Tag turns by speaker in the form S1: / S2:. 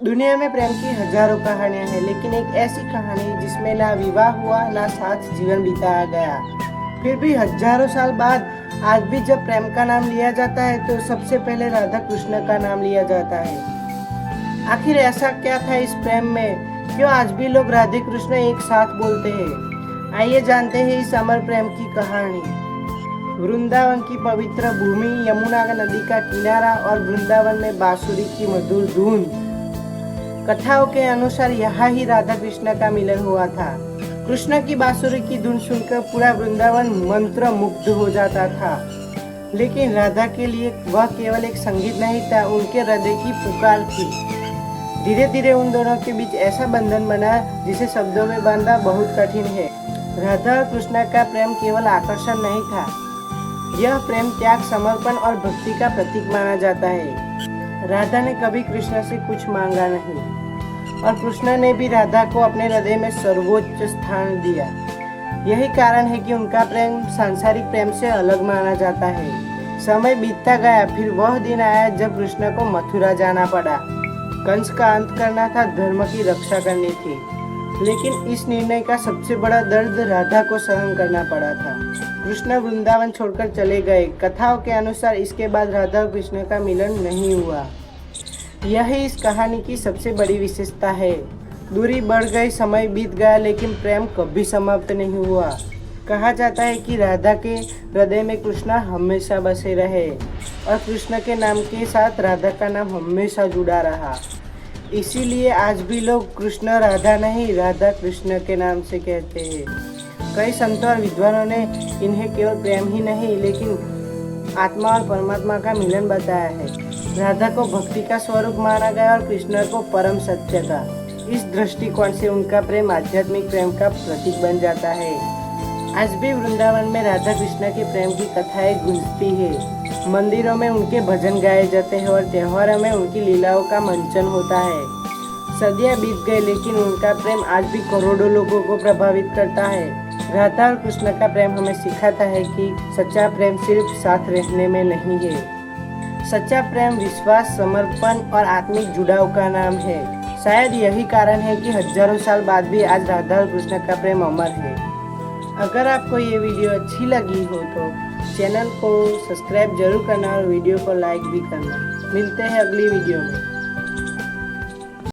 S1: दुनिया में प्रेम की हजारों कहानियां हैं, लेकिन एक ऐसी कहानी जिसमें ना विवाह हुआ ना साथ जीवन बिताया गया। फिर भी हजारों साल बाद आज भी जब प्रेम का नाम लिया जाता है तो सबसे पहले राधा कृष्ण का नाम लिया जाता है। आखिर ऐसा क्या था इस प्रेम में, क्यों आज भी लोग राधे कृष्ण एक साथ बोलते हैं। आइए जानते हैं इस अमर प्रेम की कहानी। वृंदावन की पवित्र भूमि, यमुना नदी का किनारा और वृंदावन में बांसुरी की मधुर धुन। कथाओं के अनुसार यहाँ ही राधा कृष्ण का मिलन हुआ था। कृष्ण की बांसुरी की धुन सुनकर पूरा वृंदावन मंत्र मुग्ध हो जाता था, लेकिन राधा के लिए वह केवल एक संगीत नहीं था, उनके हृदय की पुकार थी। धीरे धीरे उन दोनों के बीच ऐसा बंधन बना जिसे शब्दों में बांधना बहुत कठिन है। राधा और कृष्ण का प्रेम केवल आकर्षण नहीं था, यह प्रेम त्याग, समर्पण और भक्ति का प्रतीक माना जाता है। राधा ने कभी कृष्ण से कुछ मांगा नहीं और कृष्ण ने भी राधा को अपने हृदय में सर्वोच्च स्थान दिया। यही कारण है कि उनका प्रेम सांसारिक प्रेम से अलग माना जाता है। समय बीतता गया, फिर वह दिन आया जब कृष्ण को मथुरा जाना पड़ा। कंस का अंत करना था, धर्म की रक्षा करनी थी, लेकिन इस निर्णय का सबसे बड़ा दर्द राधा को सहन करना पड़ा था। कृष्ण वृंदावन छोड़कर चले गए। कथाओं के अनुसार इसके बाद राधा और कृष्ण का मिलन नहीं हुआ। यही इस कहानी की सबसे बड़ी विशेषता है। दूरी बढ़ गई, समय बीत गया, लेकिन प्रेम कभी समाप्त नहीं हुआ। कहा जाता है कि राधा के हृदय में कृष्ण हमेशा बसे रहे और कृष्ण के नाम के साथ राधा का नाम हमेशा जुड़ा रहा। इसीलिए आज भी लोग कृष्ण राधा नहीं, राधा कृष्ण के नाम से कहते हैं। कई संतों और विद्वानों ने इन्हें केवल प्रेम ही नहीं, लेकिन आत्मा और परमात्मा का मिलन बताया है। राधा को भक्ति का स्वरूप माना गया और कृष्ण को परम सत्य का। इस दृष्टिकोण से उनका प्रेम आध्यात्मिक प्रेम का प्रतीक बन जाता है। आज भी वृंदावन में राधा कृष्ण के प्रेम की कथाएं गूंजती है। मंदिरों में उनके भजन गाए जाते हैं और त्योहारों में उनकी लीलाओं का मंचन होता है। सदियां बीत गई, लेकिन उनका प्रेम आज भी करोड़ों लोगों को प्रभावित करता है। राधा और कृष्ण का प्रेम हमें सिखाता है कि सच्चा प्रेम सिर्फ साथ रहने में नहीं है। सच्चा प्रेम विश्वास, समर्पण और आत्मिक जुड़ाव का नाम है। शायद यही कारण है कि हजारों साल बाद भी आज राधा और कृष्ण का प्रेम अमर है। अगर आपको ये वीडियो अच्छी लगी हो तो चैनल को सब्सक्राइब जरूर करना और वीडियो को लाइक भी करना। मिलते हैं अगली वीडियो में।